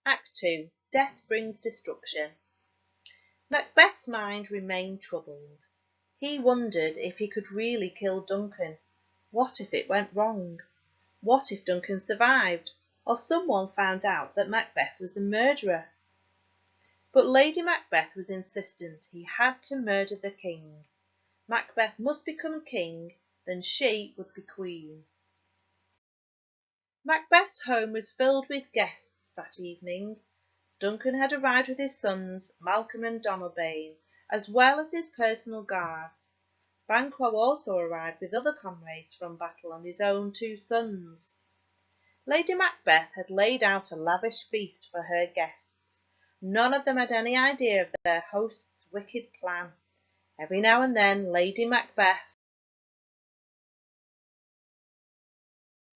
Act 2. Death brings destruction. Macbeth's mind remained troubled. He wondered if he could really kill Duncan. What if it went wrong? What if Duncan survived, or someone found out that Macbeth was the murderer? But Lady Macbeth was insistent he had to murder the king. Macbeth must become king, then she would be queen. Macbeth's home was filled with guests that evening. Duncan had arrived with his sons, Malcolm and Donalbain, as well as his personal guards. Banquo also arrived with other comrades from battle and his own 2 sons. Lady Macbeth had laid out a lavish feast for her guests. None of them had any idea of their host's wicked plan. Every now and then Lady Macbeth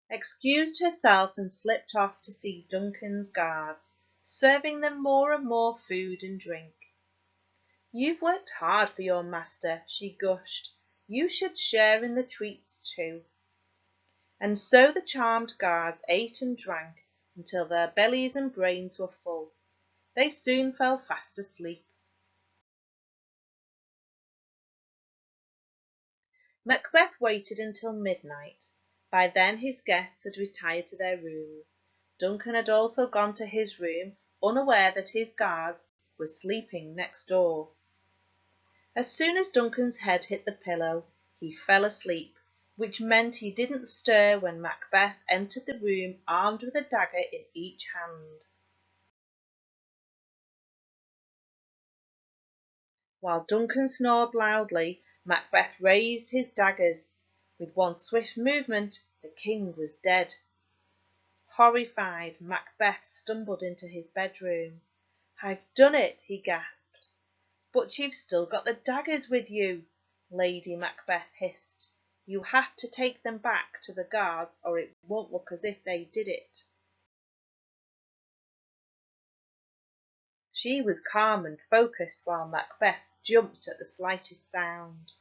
excused herself and slipped off to see Duncan's guards, serving them more and more food and drink. "You've worked hard for your master," she gushed. "You should share in the treats too." And so the charmed guards ate and drank until their bellies and brains were full. They soon fell fast asleep. Macbeth waited until midnight. By then his guests had retired to their rooms. Duncan had also gone to his room, unaware that his guards were sleeping next door. As soon as Duncan's head hit the pillow, he fell asleep, which meant he didn't stir when Macbeth entered the room armed with a dagger in each hand. While Duncan snored loudly, Macbeth raised his daggers. With one swift movement, the king was dead. Horrified, Macbeth stumbled into his bedroom. "I've done it," he gasped. "But you've still got the daggers with you," Lady Macbeth hissed. "You have to take them back to the guards or it won't look as if they did it." She was calm and focused while Macbeth jumped at the slightest sound.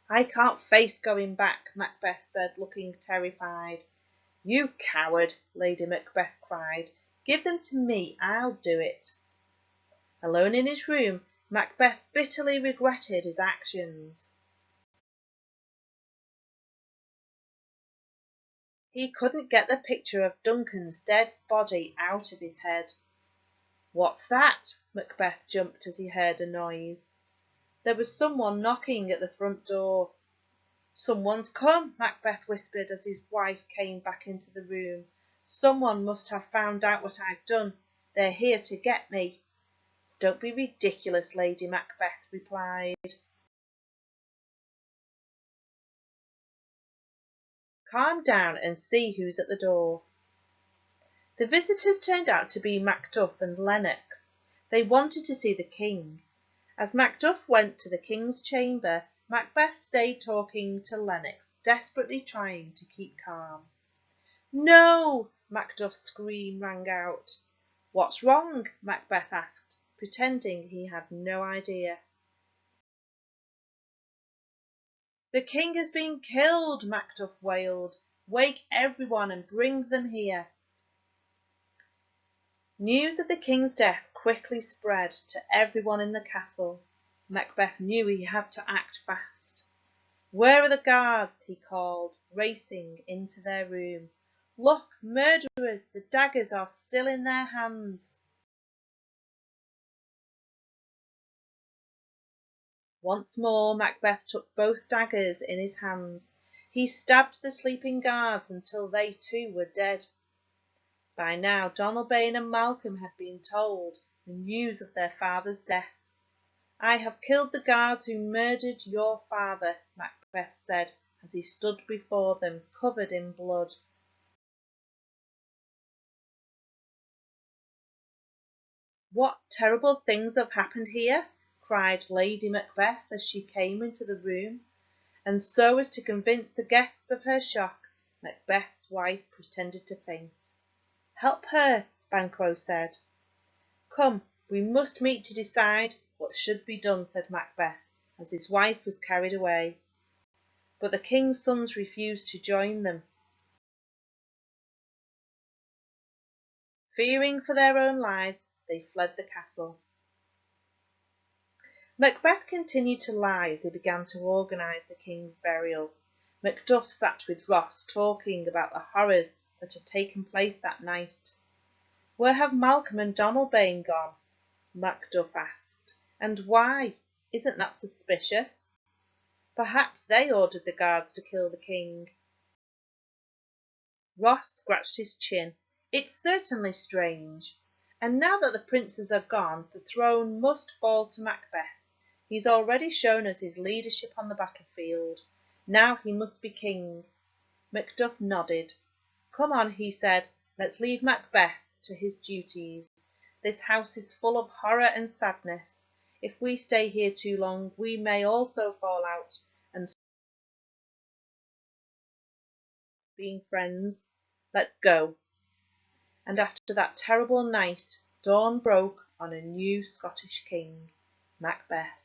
"I can't face going back," Macbeth said, looking terrified. "You coward!" Lady Macbeth cried. "Give them to me, I'll do it." Alone in his room, Macbeth bitterly regretted his actions. He couldn't get the picture of Duncan's dead body out of his head. "What's that?" Macbeth jumped as he heard a noise. There was someone knocking at the front door. "Someone's come," Macbeth whispered as his wife came back into the room. "Someone must have found out what I've done. They're here to get me." "Don't be ridiculous," Lady Macbeth replied. "Calm down and see who's at the door." The visitors turned out to be Macduff and Lennox. They wanted to see the king. As Macduff went to the king's chamber, Macbeth stayed talking to Lennox, desperately trying to keep calm. "No!" Macduff's scream rang out. "What's wrong?" Macbeth asked, pretending he had no idea. "The king has been killed!" Macduff wailed. "Wake everyone and bring them here." News of the king's death quickly spread to everyone in the castle. Macbeth knew he had to act fast. "Where are the guards?" he called, racing into their room. "Look, murderers! The daggers are still in their hands." Once more Macbeth took both daggers in his hands. He stabbed the sleeping guards until they too were dead. By now Donalbain and Malcolm had been told the news of their father's death. "I have killed the guards who murdered your father," Macbeth said as he stood before them, covered in blood. "What terrible things have happened here?" cried Lady Macbeth as she came into the room, and so as to convince the guests of her shock, Macbeth's wife pretended to faint. "Help her," Banquo said. "Come, we must meet to decide what should be done," said Macbeth, as his wife was carried away. But the king's sons refused to join them. Fearing for their own lives, they fled the castle. Macbeth continued to lie as he began to organise the king's burial. Macduff sat with Ross talking about the horrors that had taken place that night. "Where have Malcolm and Donalbain gone?" Macduff asked. "And why? Isn't that suspicious? Perhaps they ordered the guards to kill the king." Ross scratched his chin. "It's certainly strange. And now that the princes are gone, the throne must fall to Macbeth. He's already shown us his leadership on the battlefield. Now he must be king." Macduff nodded. "Come on," he said, "let's leave Macbeth to his duties. This house is full of horror and sadness. If we stay here too long, we may also fall out and stop being friends. Let's go." And after that terrible night, dawn broke on a new Scottish king, Macbeth.